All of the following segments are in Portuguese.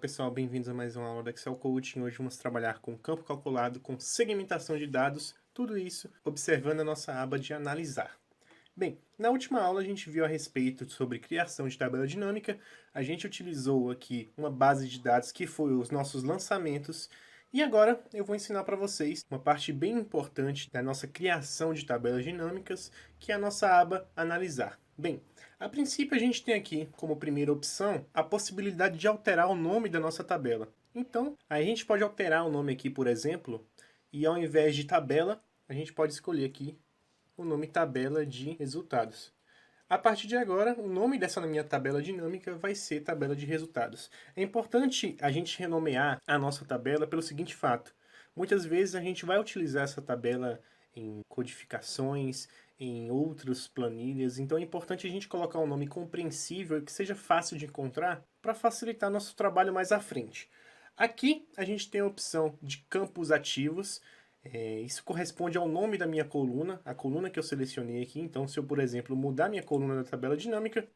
pessoal, bem-vindos a mais uma aula do Excel Coaching. Hoje vamos trabalhar com campo calculado, com segmentação de dados, tudo isso observando a nossa aba de analisar. Bem, na última aula a gente viu a respeito sobre criação de tabela dinâmica, a gente utilizou aqui uma base de dados que foi os nossos lançamentos, e agora eu vou ensinar para vocês uma parte bem importante da nossa criação de tabelas dinâmicas, que é a nossa aba analisar. Bem, a princípio a gente tem aqui como primeira opção a possibilidade de alterar o nome da nossa tabela. Então, a gente pode alterar o nome aqui, por exemplo, e ao invés de tabela, a gente pode escolher aqui o nome tabela de resultados. A partir de agora, o nome dessa minha tabela dinâmica vai ser tabela de resultados. É importante a gente renomear a nossa tabela pelo seguinte fato. Muitas vezes a gente vai utilizar essa tabela em codificações, em outras planilhas, então é importante a gente colocar um nome compreensível e que seja fácil de encontrar para facilitar nosso trabalho mais à frente. Aqui a gente tem a opção de campos ativos. Isso corresponde ao nome da minha coluna, a coluna que eu selecionei aqui. Então, se eu, por exemplo, mudar minha coluna da tabela dinâmica,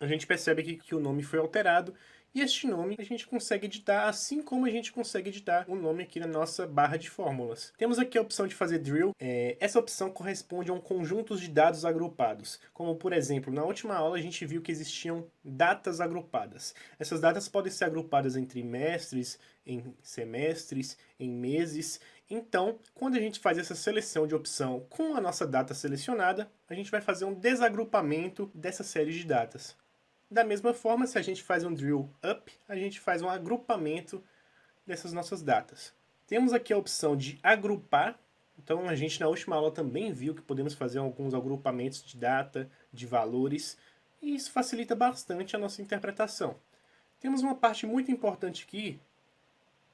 a gente percebe aqui que o nome foi alterado. E este nome a gente consegue editar, assim como a gente consegue editar o nome aqui na nossa barra de fórmulas. Temos aqui a opção de fazer drill. Essa opção corresponde a um conjunto de dados agrupados. Como, por exemplo, na última aula a gente viu que existiam datas agrupadas. Essas datas podem ser agrupadas em trimestres, em semestres, em meses. Então, quando a gente faz essa seleção de opção com a nossa data selecionada, a gente vai fazer um desagrupamento dessa série de datas. Da mesma forma, se a gente faz um drill up, a gente faz um agrupamento dessas nossas datas. Temos aqui a opção de agrupar. Então, a gente na última aula também viu que podemos fazer alguns agrupamentos de data, de valores, e isso facilita bastante a nossa interpretação. Temos uma parte muito importante aqui,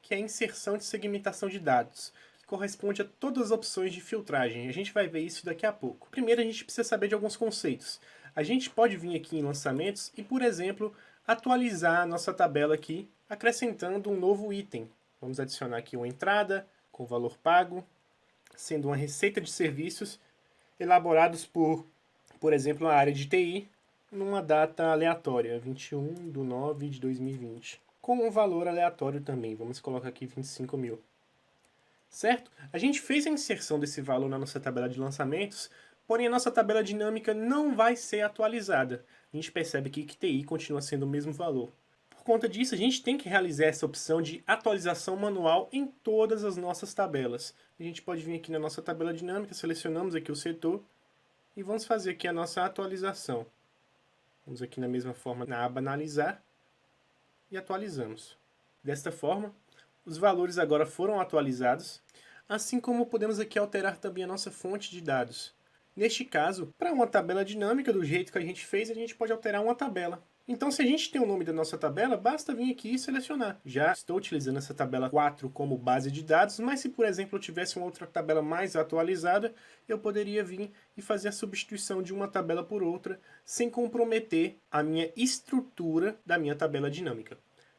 que é a inserção de segmentação de dados, que corresponde a todas as opções de filtragem. A gente vai ver isso daqui a pouco. Primeiro, a gente precisa saber de alguns conceitos. A gente pode vir aqui em lançamentos e, por exemplo, atualizar a nossa tabela aqui, acrescentando um novo item. Vamos adicionar aqui uma entrada com valor pago, sendo uma receita de serviços elaborados por exemplo, a área de TI, numa data aleatória, 21/9/2020. Com um valor aleatório também, vamos colocar aqui 25 mil. Certo? A gente fez a inserção desse valor na nossa tabela de lançamentos, porém a nossa tabela dinâmica não vai ser atualizada. A gente percebe aqui que TI continua sendo o mesmo valor. Por conta disso, a gente tem que realizar essa opção de atualização manual em todas as nossas tabelas. A gente pode vir aqui na nossa tabela dinâmica, selecionamos aqui o setor e vamos fazer aqui a nossa atualização. Vamos aqui na mesma forma na aba analisar e atualizamos. Desta forma, os valores agora foram atualizados, assim como podemos aqui alterar também a nossa fonte de dados. Neste caso, para uma tabela dinâmica do jeito que a gente fez, a gente pode alterar uma tabela. Então, se a gente tem o nome da nossa tabela, basta vir aqui e selecionar. Já estou utilizando essa tabela 4 como base de dados, mas se, por exemplo, eu tivesse uma outra tabela mais atualizada, eu poderia vir e fazer a substituição de uma tabela por outra, sem comprometer a minha estrutura da minha tabela dinâmica.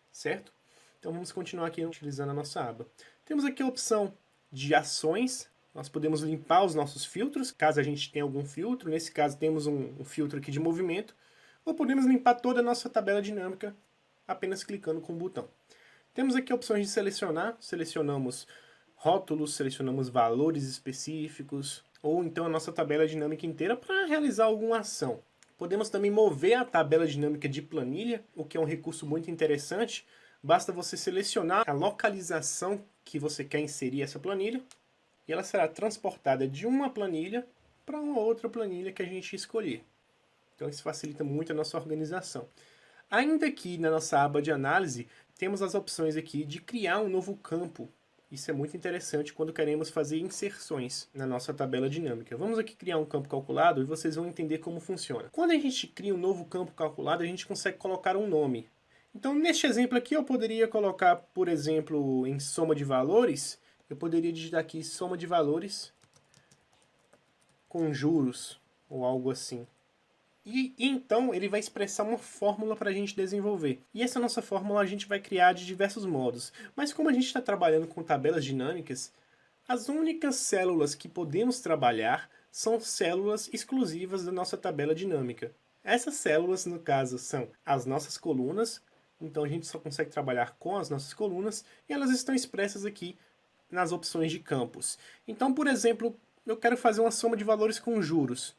Certo? Então, vamos continuar aqui utilizando a nossa aba. Temos aqui a opção de ações. Nós podemos limpar os nossos filtros, caso a gente tenha algum filtro. Nesse caso, temos um filtro aqui de movimento. Ou podemos limpar toda a nossa tabela dinâmica apenas clicando com o botão. Temos aqui opções de selecionar. Selecionamos rótulos, selecionamos valores específicos, ou então a nossa tabela dinâmica inteira para realizar alguma ação. Podemos também mover a tabela dinâmica de planilha, o que é um recurso muito interessante. Basta você selecionar a localização que você quer inserir essa planilha, e ela será transportada de uma planilha para uma outra planilha que a gente escolher. Então isso facilita muito a nossa organização. Ainda aqui na nossa aba de análise, temos as opções aqui de criar um novo campo. Isso é muito interessante quando queremos fazer inserções na nossa tabela dinâmica. Vamos aqui criar um campo calculado e vocês vão entender como funciona. Quando a gente cria um novo campo calculado, a gente consegue colocar um nome. Então, neste exemplo aqui, eu poderia colocar, por exemplo, em soma de valores, eu poderia digitar aqui soma de valores com juros, ou algo assim. E então ele vai expressar uma fórmula para a gente desenvolver. E essa nossa fórmula a gente vai criar de diversos modos. Mas como a gente está trabalhando com tabelas dinâmicas, as únicas células que podemos trabalhar são células exclusivas da nossa tabela dinâmica. Essas células, no caso, são as nossas colunas Então a gente só consegue trabalhar com as nossas colunas e elas estão expressas aqui nas opções de campos. Então, por exemplo, eu quero fazer uma soma de valores com juros.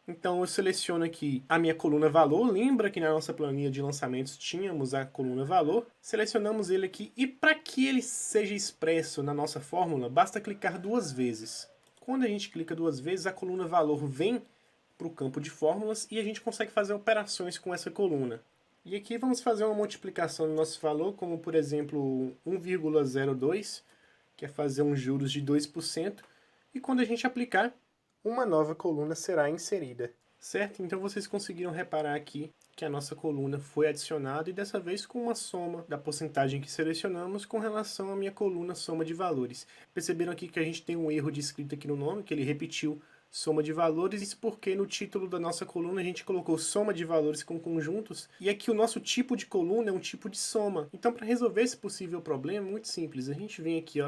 Então eu seleciono aqui a minha coluna valor, lembra que na nossa planilha de lançamentos tínhamos a coluna valor, selecionamos ele aqui e para que ele seja expresso na nossa fórmula, basta clicar 2 vezes. Quando a gente clica 2 vezes, a coluna valor vem para o campo de fórmulas e a gente consegue fazer operações com essa coluna. E aqui vamos fazer uma multiplicação do nosso valor, como por exemplo 1,02, que é fazer uns juros de 2%, e quando a gente aplicar, uma nova coluna será inserida, certo? Então vocês conseguiram reparar aqui que a nossa coluna foi adicionada e dessa vez com uma soma da porcentagem que selecionamos com relação à minha coluna soma de valores. Perceberam aqui que a gente tem um erro de escrita aqui no nome, que ele repetiu soma de valores, isso porque no título da nossa coluna a gente colocou soma de valores com conjuntos, e aqui o nosso tipo de coluna é um tipo de soma. Então para resolver esse possível problema é muito simples, a gente vem aqui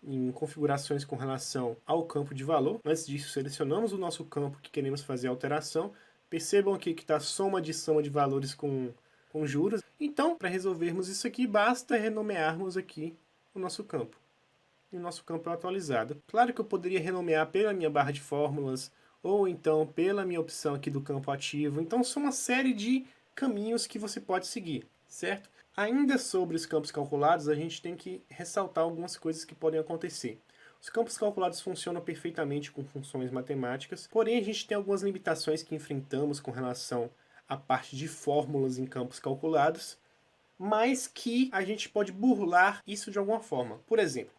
em configurações com relação ao campo de valor. Antes disso, selecionamos o nosso campo que queremos fazer a alteração. Percebam aqui que está soma de valores com juros. Então, para resolvermos isso aqui, basta renomearmos aqui o nosso campo. E o nosso campo é atualizado. Claro que eu poderia renomear pela minha barra de fórmulas, ou então pela minha opção aqui do campo ativo. Então, são uma série de caminhos que você pode seguir, certo? Ainda sobre os campos calculados, a gente tem que ressaltar algumas coisas que podem acontecer. Os campos calculados funcionam perfeitamente com funções matemáticas, porém a gente tem algumas limitações que enfrentamos com relação à parte de fórmulas em campos calculados, mas que a gente pode burlar isso de alguma forma. Por exemplo,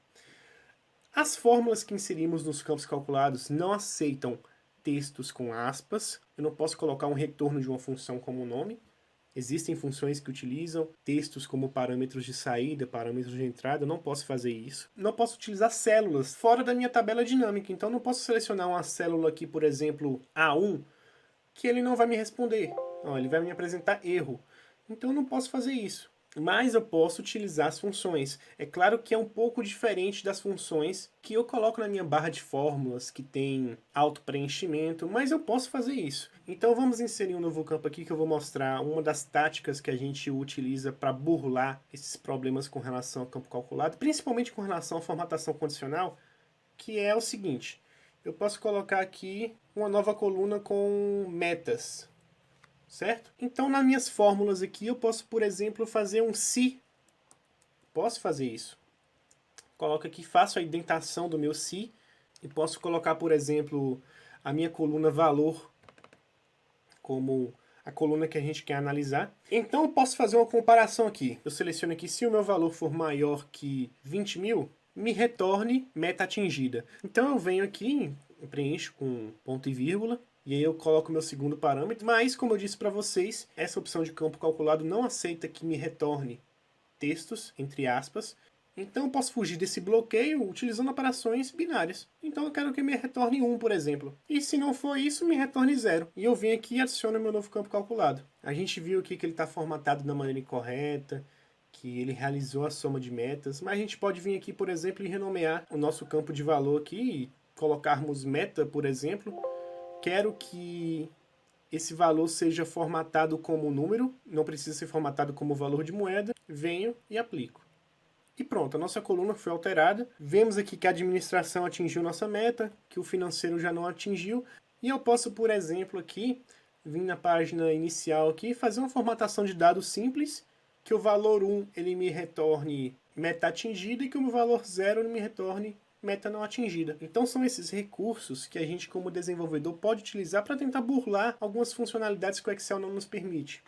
as fórmulas que inserimos nos campos calculados não aceitam textos com aspas. Eu não posso colocar um retorno de uma função como nome. Existem funções que utilizam textos como parâmetros de saída, parâmetros de entrada, eu não posso fazer isso. Não posso utilizar células fora da minha tabela dinâmica, então não posso selecionar uma célula aqui, por exemplo, A1, que ele não vai me responder. Não, ele vai me apresentar erro. Então eu não posso fazer isso. Mas eu posso utilizar as funções. É claro que é um pouco diferente das funções que eu coloco na minha barra de fórmulas, que tem auto-preenchimento, mas eu posso fazer isso. Então vamos inserir um novo campo aqui que eu vou mostrar uma das táticas que a gente utiliza para burlar esses problemas com relação ao campo calculado, principalmente com relação à formatação condicional, que é o seguinte. Eu posso colocar aqui uma nova coluna com metas, certo? Então, nas minhas fórmulas aqui, eu posso, por exemplo, fazer um se. Posso fazer isso. Coloco aqui, faço a indentação do meu se e posso colocar, por exemplo, a minha coluna valor como a coluna que a gente quer analisar. Então, eu posso fazer uma comparação aqui. Eu seleciono aqui, se o meu valor for maior que 20 mil, me retorne meta atingida. Então, eu venho aqui, preencho com ponto e vírgula, e aí eu coloco o meu segundo parâmetro, mas como eu disse para vocês, essa opção de campo calculado não aceita que me retorne textos, entre aspas. Então eu posso fugir desse bloqueio utilizando operações binárias. Então eu quero que me retorne 1, por exemplo. E se não for isso, me retorne 0. E eu venho aqui e adiciono meu novo campo calculado. A gente viu aqui que ele está formatado da maneira incorreta, que ele realizou a soma de metas, mas a gente pode vir aqui, por exemplo, e renomear o nosso campo de valor aqui e colocarmos meta, por exemplo. Quero que esse valor seja formatado como número, não precisa ser formatado como valor de moeda. Venho e aplico. E pronto, a nossa coluna foi alterada. Vemos aqui que a administração atingiu nossa meta, que o financeiro já não atingiu. E eu posso, por exemplo, aqui, vir na página inicial aqui e fazer uma formatação de dados simples, que o valor 1 ele me retorne meta atingida e que o valor 0 ele me retorne meta não atingida. Então são esses recursos que a gente como desenvolvedor pode utilizar para tentar burlar algumas funcionalidades que o Excel não nos permite.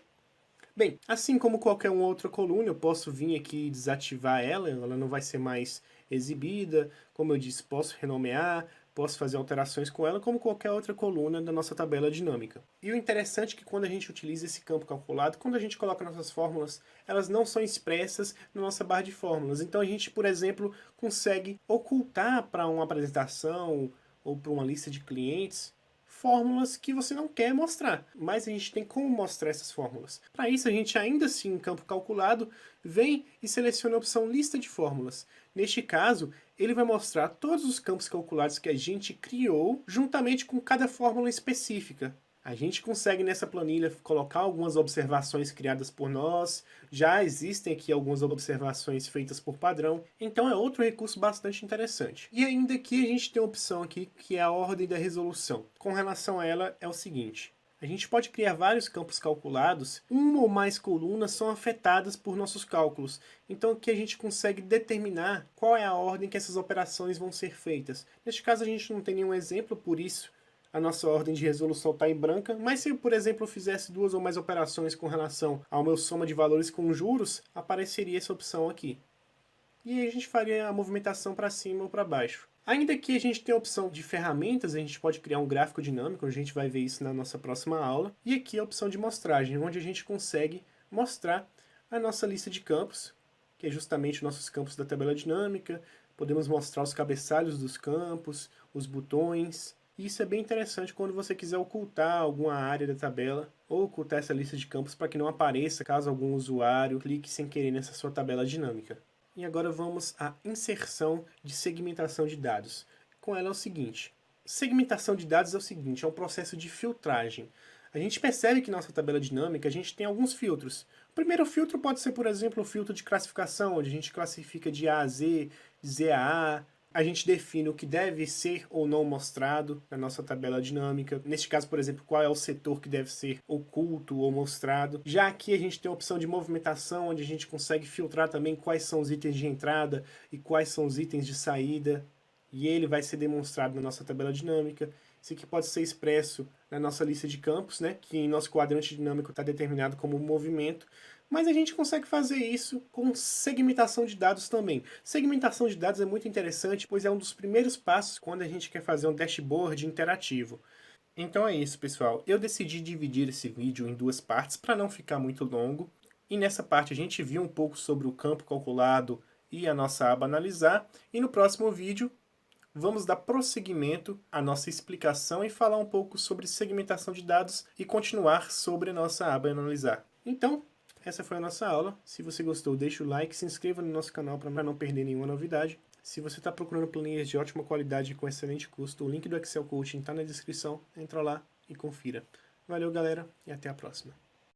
Bem, assim como qualquer uma outra coluna, eu posso vir aqui e desativar ela não vai ser mais exibida. Como eu disse, posso renomear, posso fazer alterações com ela, como qualquer outra coluna da nossa tabela dinâmica. E o interessante é que quando a gente utiliza esse campo calculado, quando a gente coloca nossas fórmulas, elas não são expressas na nossa barra de fórmulas. Então a gente, por exemplo, consegue ocultar para uma apresentação ou para uma lista de clientes fórmulas que você não quer mostrar, mas a gente tem como mostrar essas fórmulas. Para isso, a gente ainda assim, em campo calculado, vem e seleciona a opção lista de fórmulas. Neste caso, ele vai mostrar todos os campos calculados que a gente criou, juntamente com cada fórmula específica. A gente consegue nessa planilha colocar algumas observações criadas por nós, já existem aqui algumas observações feitas por padrão, então é outro recurso bastante interessante. E ainda aqui a gente tem uma opção aqui que é a ordem da resolução. Com relação a ela é o seguinte: a gente pode criar vários campos calculados, uma ou mais colunas são afetadas por nossos cálculos, então aqui a gente consegue determinar qual é a ordem que essas operações vão ser feitas. Neste caso a gente não tem nenhum exemplo, por isso a nossa ordem de resolução está em branca, mas se, por exemplo, eu fizesse duas ou mais operações com relação ao meu soma de valores com juros, apareceria essa opção aqui. E aí a gente faria a movimentação para cima ou para baixo. Ainda que a gente tenha a opção de ferramentas, a gente pode criar um gráfico dinâmico, a gente vai ver isso na nossa próxima aula. E aqui a opção de mostragem, onde a gente consegue mostrar a nossa lista de campos, que é justamente nossos campos da tabela dinâmica. Podemos mostrar os cabeçalhos dos campos, os botões. E isso é bem interessante quando você quiser ocultar alguma área da tabela ou ocultar essa lista de campos para que não apareça caso algum usuário clique sem querer nessa sua tabela dinâmica. E agora vamos à inserção de segmentação de dados. Com ela é o seguinte: segmentação de dados é o seguinte, é um processo de filtragem. A gente percebe que na nossa tabela dinâmica a gente tem alguns filtros. O primeiro filtro pode ser, por exemplo, o filtro de classificação, onde a gente classifica de A a Z, de Z a A. A gente define o que deve ser ou não mostrado na nossa tabela dinâmica. Neste caso, por exemplo, qual é o setor que deve ser oculto ou mostrado. Já aqui a gente tem a opção de movimentação, onde a gente consegue filtrar também quais são os itens de entrada e quais são os itens de saída. E ele vai ser demonstrado na nossa tabela dinâmica. Isso aqui pode ser expresso na nossa lista de campos, né, que em nosso quadrante dinâmico está determinado como movimento. Mas a gente consegue fazer isso com segmentação de dados também. Segmentação de dados é muito interessante, pois é um dos primeiros passos quando a gente quer fazer um dashboard interativo. Então é isso, pessoal. Eu decidi dividir esse vídeo em duas partes para não ficar muito longo. E nessa parte a gente viu um pouco sobre o campo calculado e a nossa aba analisar. E no próximo vídeo vamos dar prosseguimento à nossa explicação e falar um pouco sobre segmentação de dados e continuar sobre a nossa aba analisar. Então, essa foi a nossa aula. Se você gostou, deixa o like, se inscreva no nosso canal para não perder nenhuma novidade. Se você está procurando planilhas de ótima qualidade e com excelente custo, o link do Excel Coaching está na descrição. Entra lá e confira. Valeu, galera, e até a próxima.